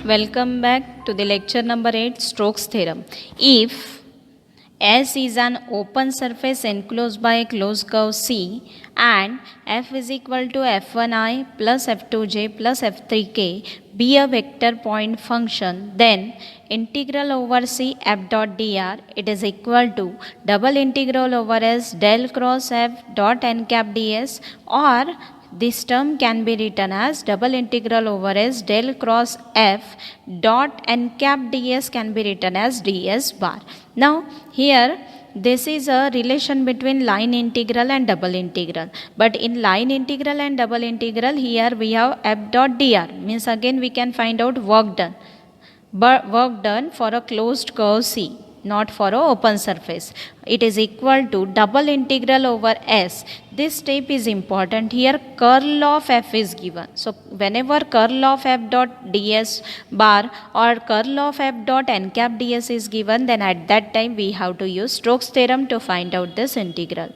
Welcome back to the lecture number 8, Stokes theorem. If S is an open surface enclosed by a closed curve C and F is equal to F1i plus F2j plus F3k be a vector point function, then integral over C f dot dr it is equal to double integral over S del cross F dot n cap ds, or this term can be written as double integral over S del cross F dot n cap ds can be written as ds bar. Now here this is a relation between line integral and double integral. But in line integral and double integral, here we have f dot dr, means again we can find out work done. But work done for a closed curve C, not for an open surface. It is equal to double integral over S. This step is important. Here curl of F is given. So whenever curl of F dot ds bar or curl of F dot n cap ds is given, then at that time we have to use Stokes theorem to find out this integral.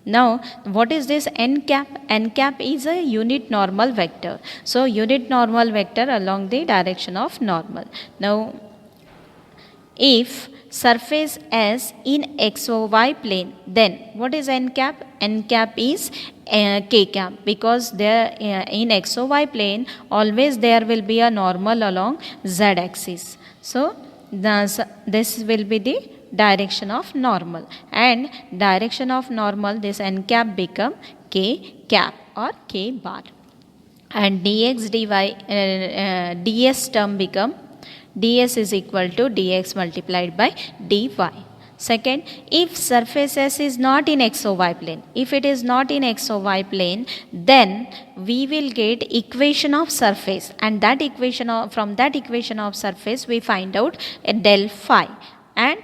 Now, what is this n cap? N cap is a unit normal vector. So, unit normal vector along the direction of normal. Now, if surface S in xy plane, then what is n cap? N cap is k cap, because there in xy plane always there will be a normal along z axis. So, this will be the direction of normal, and direction of normal, this n cap become k cap or k bar, and dx dy ds term become ds is equal to dx multiplied by dy. Second, if surface S is not in xy plane, if it is not in xy plane, then we will get equation of surface, and that equation from that equation of surface we find out a del phi, and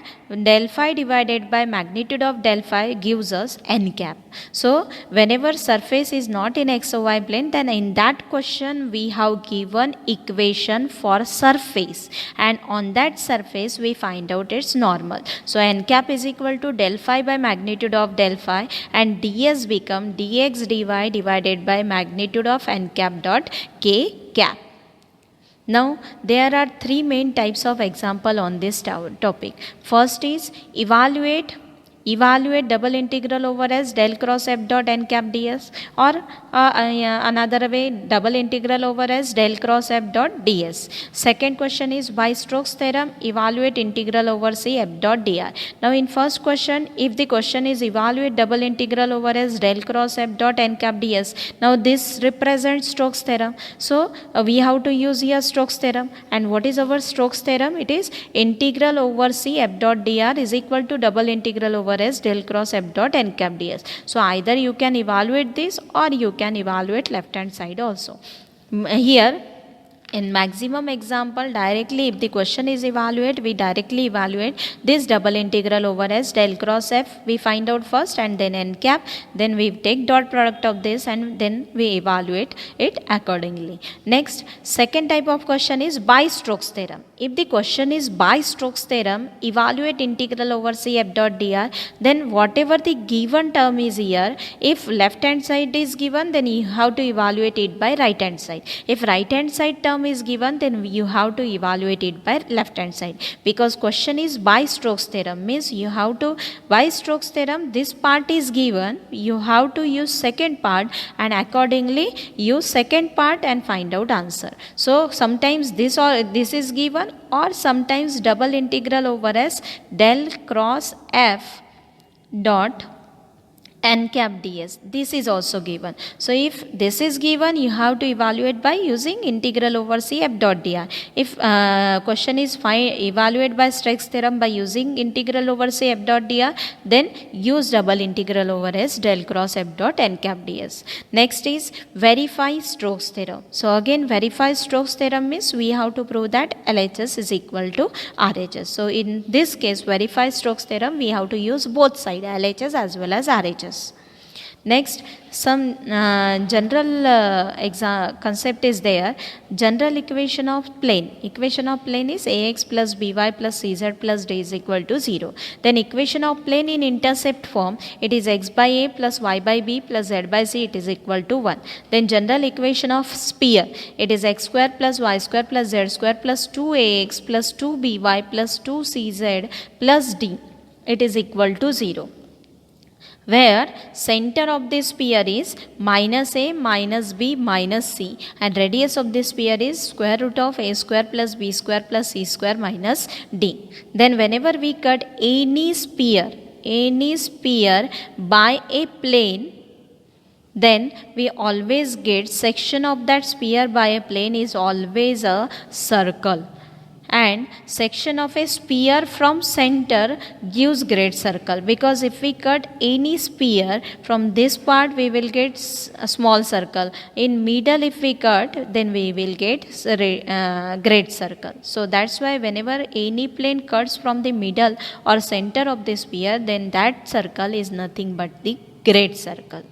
del phi divided by magnitude of del phi gives us n cap. So whenever surface is not in xy plane, then in that question we have given equation for surface, and on that surface we find out its normal. So n cap is equal to del phi by magnitude of del phi, and ds become dx dy divided by magnitude of n cap dot k cap. Now, there are three main types of example on this topic. First is evaluate double integral over S del cross F dot n cap ds, or another way, double integral over S del cross F dot ds. Second question is by Stokes theorem, evaluate integral over C F dot dr. Now in first question, if the question is evaluate double integral over S del cross F dot n cap ds, now this represents Stokes theorem. So we have to use here Stokes theorem, and what is our Stokes theorem? It is integral over C F dot dr is equal to double integral over S del cross F dot n cap ds. So either you can evaluate this or you can evaluate left hand side also. Here in maximum example, directly if the question is evaluate, we directly evaluate this double integral over S del cross F, we find out first, and then n cap, then we take dot product of this, and then we evaluate it accordingly. Next, second type of question is by Stokes theorem. If the question is by Stokes theorem, evaluate integral over C F dot dr, then whatever the given term is here, if left hand side is given, then you have to evaluate it by right hand side. If right hand side term is given, then you have to evaluate it by left hand side, because question is by Stokes theorem, means you have to, by Stokes theorem, this part is given, you have to use second part, and accordingly use second part and find out answer. So sometimes this or this is given, or sometimes double integral over S del cross F dot n cap ds, this is also given. So if this is given, you have to evaluate by using integral over C F dot dr. If question is evaluate by Stokes theorem by using integral over C F dot dr, then use double integral over S del cross F dot n cap ds. Next is verify Stokes theorem. So again, verify Stokes theorem means we have to prove that LHS is equal to RHS. So in this case, verify Stokes theorem, we have to use both side, LHS as well as RHS. Next, some general concept is there. General equation of plane. Equation of plane is ax plus by plus cz plus d is equal to 0. Then equation of plane in intercept form, it is x by a plus y by b plus z by c, it is equal to 1. Then general equation of sphere, it is x square plus y square plus z square plus 2ax plus 2by plus 2cz plus d, it is equal to 0, where center of this sphere is minus a minus b minus c, and radius of this sphere is square root of a square plus b square plus c square minus d. Then whenever we cut any sphere by a plane, then we always get section of that sphere by a plane is always a circle, and section of a sphere from center gives great circle, because if we cut any sphere from this part we will get a small circle, in middle if we cut then we will get great circle. So that's why whenever any plane cuts from the middle or center of the sphere, then that circle is nothing but the great circle.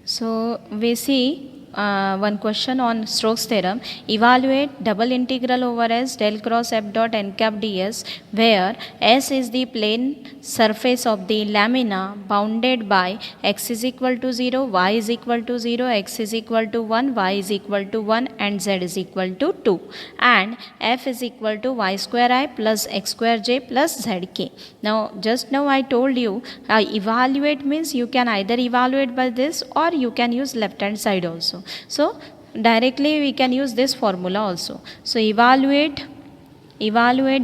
So we see one question on Stokes theorem. Evaluate double integral over S del cross f dot n cap ds, where S is the plane surface of the lamina bounded by x is equal to 0, y is equal to 0, x is equal to 1, y is equal to 1, and z is equal to 2, and f is equal to y square I plus x square j plus zk. Now just now I told you evaluate means you can either evaluate by this or you can use left hand side also. So directly we can use this formula also. So evaluate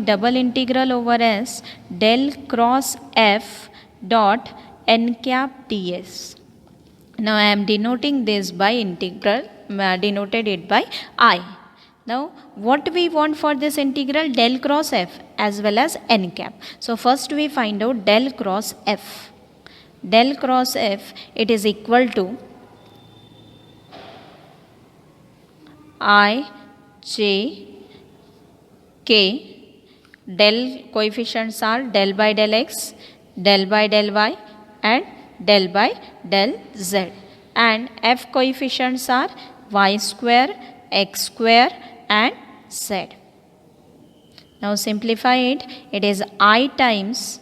double integral over S del cross f dot n cap ds. Now I am denoting this by integral, denoted it by I. Now what we want for this integral? Del cross f as well as n cap. So first we find out del cross f. Del cross f, it is equal to I j k. Del coefficients are del by del x, del by del y, and del by del z, and f coefficients are y square, x square, and z. Now simplify it. It is I times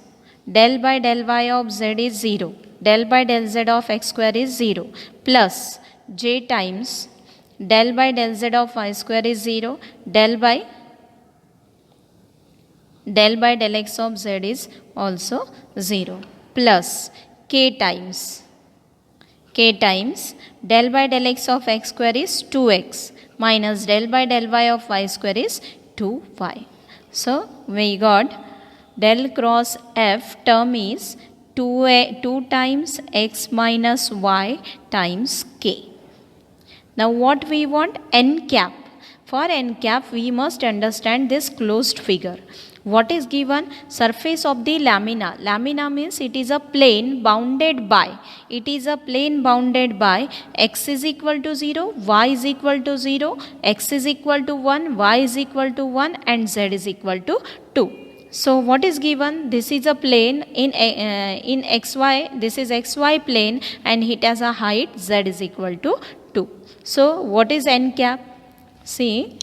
del by del y of z is 0, del by del z of x square is 0, plus j times del by del z of y square is 0, del by del x of z is also 0, plus k times del by del x of x square is 2x minus del by del y of y square is 2y. So we got del cross f term is 2 times x minus y times k. Now what we want? N cap. For n cap we must understand this closed figure. What is given? Surface of the lamina. Lamina means it is a plane bounded by. It is a plane bounded by x is equal to 0, y is equal to 0, x is equal to 1, y is equal to 1, and z is equal to 2. So what is given? This is a plane in xy. This is xy plane and it has a height z is equal to 2. So what is n cap? See,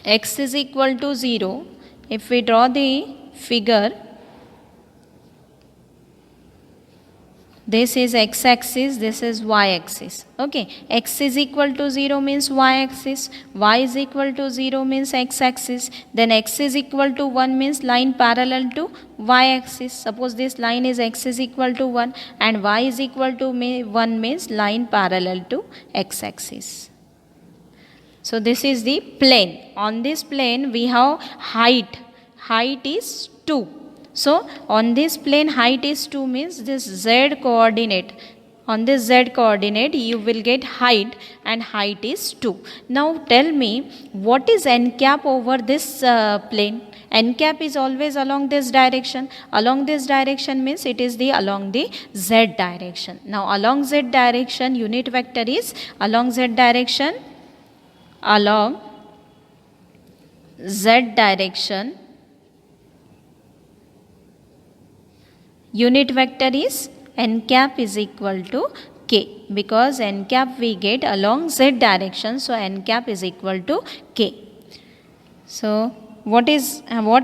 x is equal to 0. If we draw the figure, this is x-axis, this is y-axis. Okay, x is equal to 0 means y-axis, y is equal to 0 means x-axis, then x is equal to 1 means line parallel to y-axis. Suppose this line is x is equal to 1 and y is equal to 1 means line parallel to x-axis. So this is the plane. On this plane we have height. Height is 2. So on this plane height is 2 means this z coordinate. On this z coordinate you will get height, and height is 2. Now tell me what is n cap over this plane? N cap is always along this direction. Along this direction means it is the along the z direction. Now along z direction unit vector is along z direction, along z direction unit vector is n cap is equal to k, because n cap we get along z direction, so n cap is equal to k. So what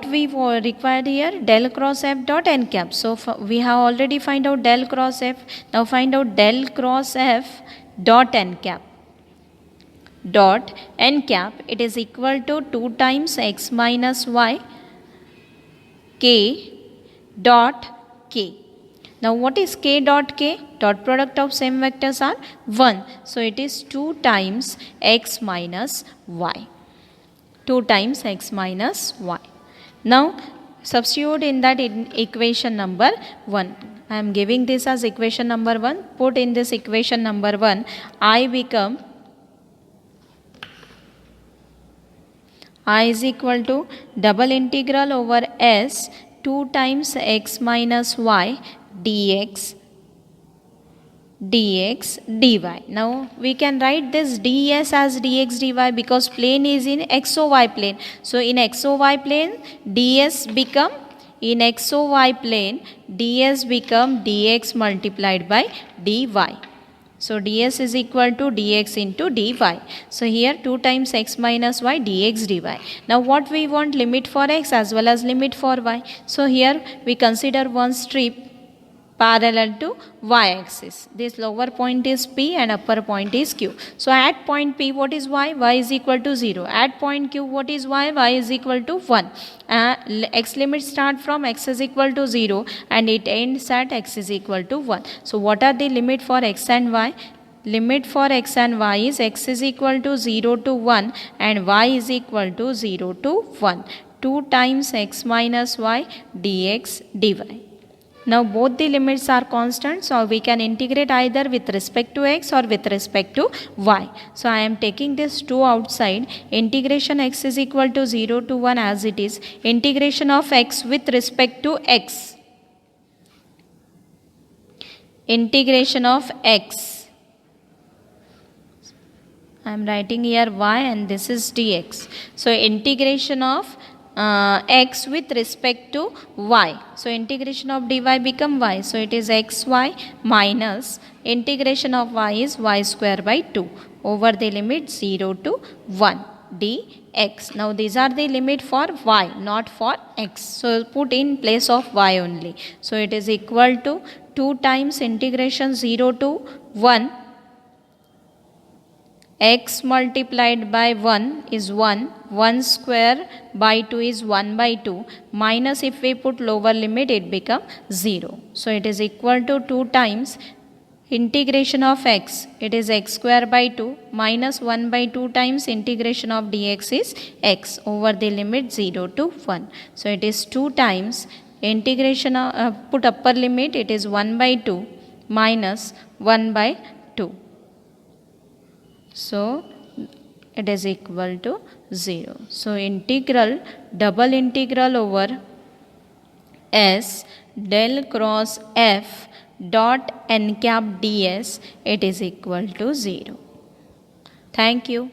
we required here? Del cross f dot n cap. So we have already find out del cross f. Now find out del cross f dot n cap. Dot n cap, it is equal to 2 times x minus y k dot k. Now what is k dot k? Dot product of same vectors are 1. So it is 2 times x minus y. 2 times x minus y. Now substitute in that equation number 1. I am giving this as equation number 1. Put in this equation number 1, I is equal to double integral over s 2 times x minus y dx dy. Now we can write this ds as dx dy because plane is in xy plane. So in xy plane ds become, in xy plane ds become dx multiplied by dy. So ds is equal to dx into dy. So here 2 times x minus y dx dy. Now what we want? Limit for x as well as limit for y. So here we consider one strip parallel to y axis. This lower point is P and upper point is Q. So at point P, what is y? Y is equal to 0. At point Q, what is y? Y is equal to 1. X limits start from x is equal to 0 and it ends at x is equal to 1. So what are the limit for x and y? Limit for x and y is x is equal to 0 to 1 and y is equal to 0 to 1. 2 times x minus y dx dy. Now both the limits are constant, so we can integrate either with respect to x or with respect to y. So I am taking this 2 outside. Integration x is equal to 0 to 1 as it is. Integration of x with respect to x. Integration of x. I am writing here y and this is dx. So integration of x with respect to y. So integration of dy become y. So it is xy minus integration of y is y square by 2 over the limit 0 to 1 dx. Now these are the limit for y, not for x. So put in place of y only. So it is equal to 2 times integration 0 to 1 x multiplied by 1 is 1, 1 square by 2 is 1 by 2, minus if we put lower limit it becomes 0. So it is equal to 2 times integration of x, it is x square by 2 minus 1 by 2 times integration of dx is x over the limit 0 to 1. So it is 2 times integration of, put upper limit, it is 1 by 2 minus 1 by 2. So it is equal to 0. So integral, double integral over s del cross f dot n cap ds, it is equal to 0. Thank you.